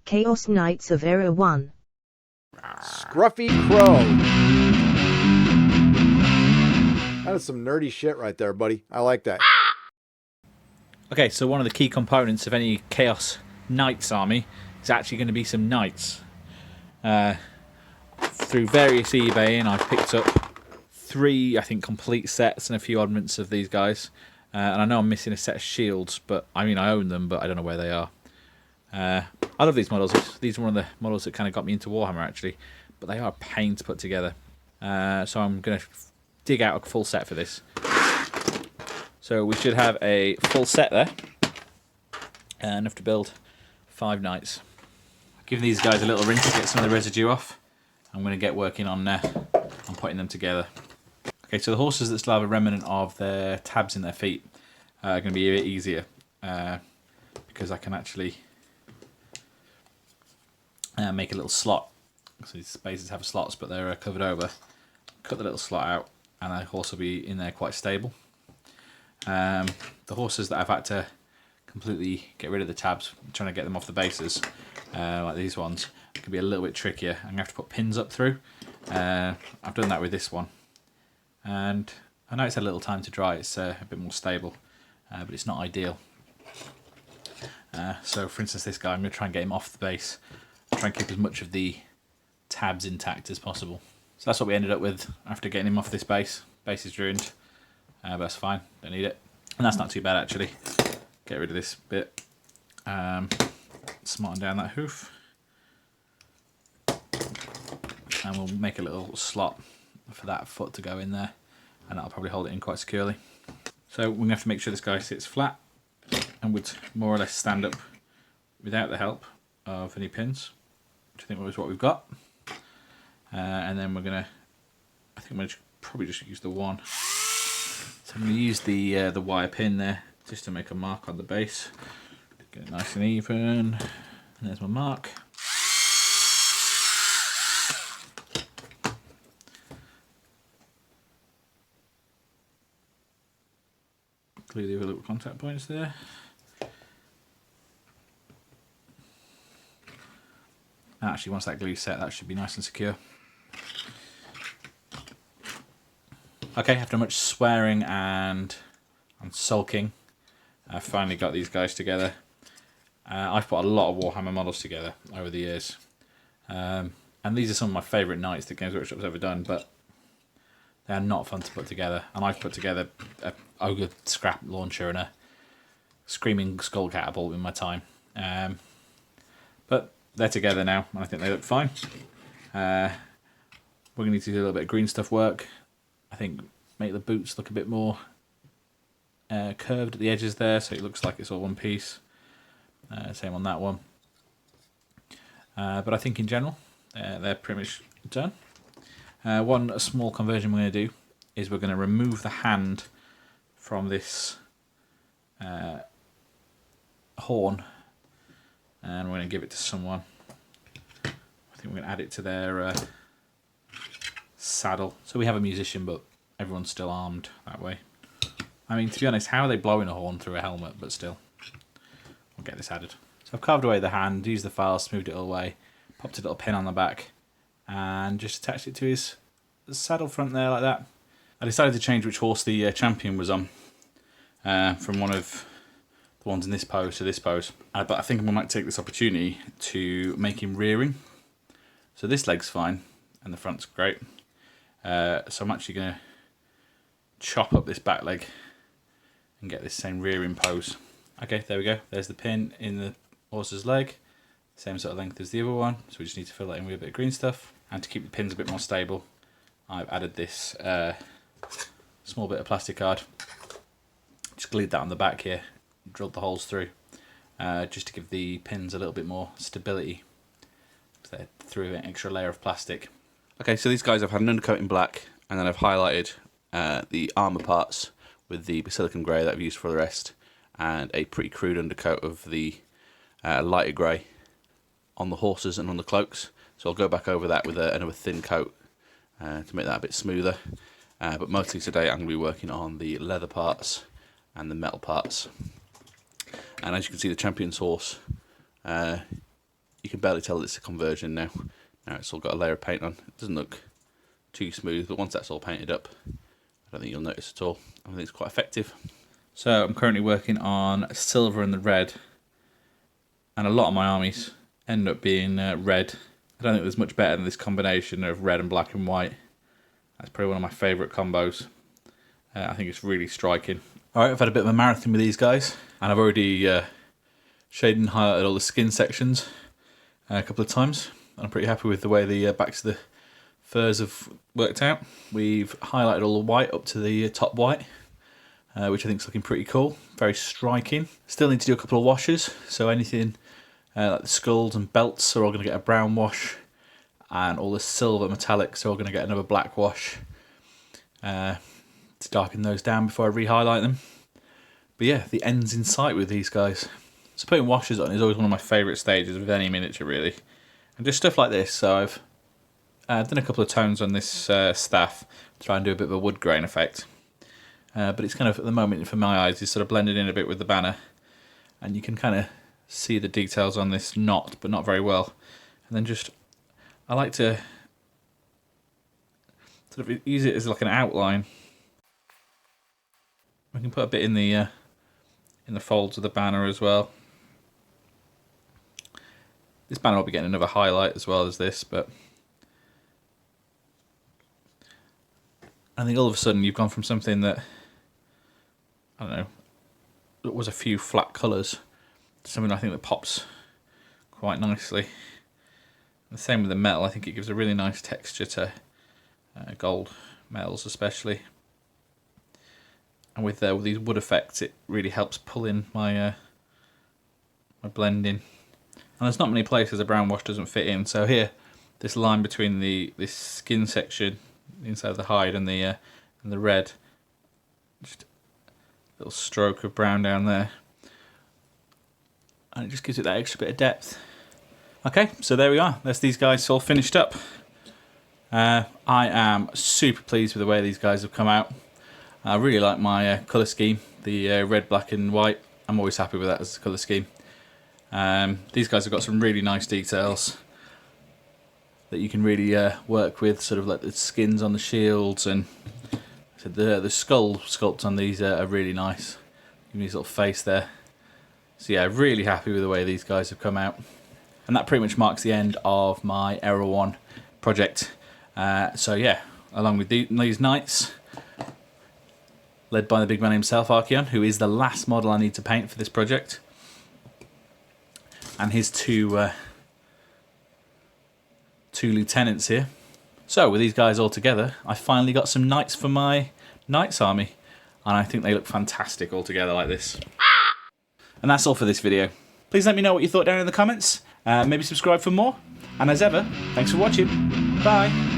Chaos Knights of Erehwon. Scruffy Crow. That is some nerdy shit right there, buddy. I like that. Okay, so one of the key components of any Chaos Knights army is actually going to be some knights. Through various eBay, I've picked up 3, I think, complete sets and a few oddments of these guys. And I know I'm missing a set of shields, but I mean, I own them, but I don't know where they are. I love these models. These are one of the models that kind of got me into Warhammer, actually. But they are a pain to put together. So I'm going to dig out a full set for this. So we should have a full set there. Enough to build 5 knights. Give these guys a little rinse to get some of the residue off. I'm going to get working on putting them together. Okay, so the horses that still have a remnant of their tabs in their feet are going to be a bit easier because I can actually make a little slot. So these spaces have slots, but they're covered over. Cut the little slot out, and the horse will be in there quite stable. The horses that I've had to completely get rid of the tabs, trying to get them off the bases, like these ones, can be a little bit trickier. I'm going to have to put pins up through. I've done that with this one. And I know it's had a little time to dry, it's a bit more stable, but it's not ideal. So for instance, this guy, I'm going to try and get him off the base, try and keep as much of the tabs intact as possible. So that's what we ended up with after getting him off this base. Base is ruined, but that's fine, don't need it. And that's not too bad actually. Get rid of this bit, smarten down that hoof, and we'll make a little slot for that foot to go in there, and that'll probably hold it in quite securely. So we're going to have to make sure this guy sits flat and would more or less stand up without the help of any pins, which I think was what we've got. And then we're going to, I think we'll probably just use the one. So I'm going to use the wire pin there just to make a mark on the base. Get it nice and even. And there's my mark. Glue the other little contact points there. Actually, once that glue's set, that should be nice and secure. Okay, after much swearing and sulking, I finally got these guys together. I've put a lot of Warhammer models together over the years. And these are some of my favourite knights that Games Workshop's ever done, but they're not fun to put together. And I've put together a ogre scrap launcher and a screaming skull catapult in my time. But they're together now, and I think they look fine. We're going to need to do a little bit of green stuff work. I think make the boots look a bit more curved at the edges there, so it looks like it's all one piece. Same on that one. But I think in general, they're pretty much done. One small conversion we're going to do is we're going to remove the hand from this horn, and we're going to give it to someone. I think we're going to add it to their saddle. So we have a musician, but everyone's still armed that way. I mean, to be honest, how are they blowing a horn through a helmet? But still, we'll get this added. So I've carved away the hand, used the file, smoothed it all away, popped a little pin on the back, and just attached it to his saddle front there like that. I decided to change which horse the champion was on, from one of the ones in this pose to this pose. But I think I might take this opportunity to make him rearing. So this leg's fine, and the front's great. So I'm actually going to chop up this back leg and get this same rearing pose. Okay, there we go. There's the pin in the horse's leg. Same sort of length as the other one. So we just need to fill that in with a bit of green stuff. And to keep the pins a bit more stable, I've added this small bit of plastic card. Just glued that on the back here, drilled the holes through, just to give the pins a little bit more stability. So they're through an extra layer of plastic. Okay, so these guys I've had an undercoat in black, and then I've highlighted the armour parts with the silicon grey that I've used for the rest, and a pretty crude undercoat of the lighter grey on the horses and on the cloaks. So I'll go back over that with another thin coat to make that a bit smoother. But mostly today I'm going to be working on the leather parts and the metal parts. And as you can see, the champion's horse you can barely tell it's a conversion now. Now it's all got a layer of paint on. It doesn't look too smooth, but once that's all painted up, I don't think you'll notice at all. I think it's quite effective. So I'm currently working on silver and the red, and a lot of my armies end up being red. I don't think there's much better than this combination of red and black and white. That's probably one of my favourite combos. I think it's really striking. Alright, I've had a bit of a marathon with these guys, and I've already shaded and highlighted all the skin sections a couple of times. I'm pretty happy with the way the backs of the furs have worked out. We've highlighted all the white up to the top white, which I think is looking pretty cool, very striking. Still need to do a couple of washes, so anything like the skulls and belts are all going to get a brown wash, and all the silver metallics are all going to get another black wash to darken those down before I re-highlight them. But yeah, the end's in sight with these guys. So putting washes on is always one of my favourite stages with any miniature, really. And just stuff like this. So I've done a couple of tones on this staff to try and do a bit of a wood grain effect. But it's kind of, at the moment, for my eyes, is sort of blended in a bit with the banner. And you can kind of see the details on this knot, but not very well. And then just, I like to sort of use it as like an outline. We can put a bit in the folds of the banner as well. This banner will be getting another highlight as well as this, but I think all of a sudden you've gone from something that, I don't know, that was a few flat colours to something I think that pops quite nicely. The same with the metal. I think it gives a really nice texture to gold metals especially. And with these wood effects, it really helps pull in my my blending. And there's not many places a brown wash doesn't fit in. So here, this line between this skin section inside of the hide and the red, just a little stroke of brown down there, and it just gives it that extra bit of depth. Okay, so there we are. That's these guys all finished up. I am super pleased with the way these guys have come out. I really like my colour scheme, the red, black and white. I'm always happy with that as a colour scheme. These guys have got some really nice details that you can really work with, sort of like the skins on the shields, and so the skull sculpts on these are really nice. Give me his little face there. So yeah, really happy with the way these guys have come out. And that pretty much marks the end of my Erehwon project. So yeah, along with these knights, led by the big man himself, Erehwon, who is the last model I need to paint for this project, and his two lieutenants here. So with these guys all together, I finally got some knights for my knights army, and I think they look fantastic all together like this. And that's all for this video. Please let me know what you thought down in the comments. Maybe subscribe for more. And as ever, thanks for watching. Bye.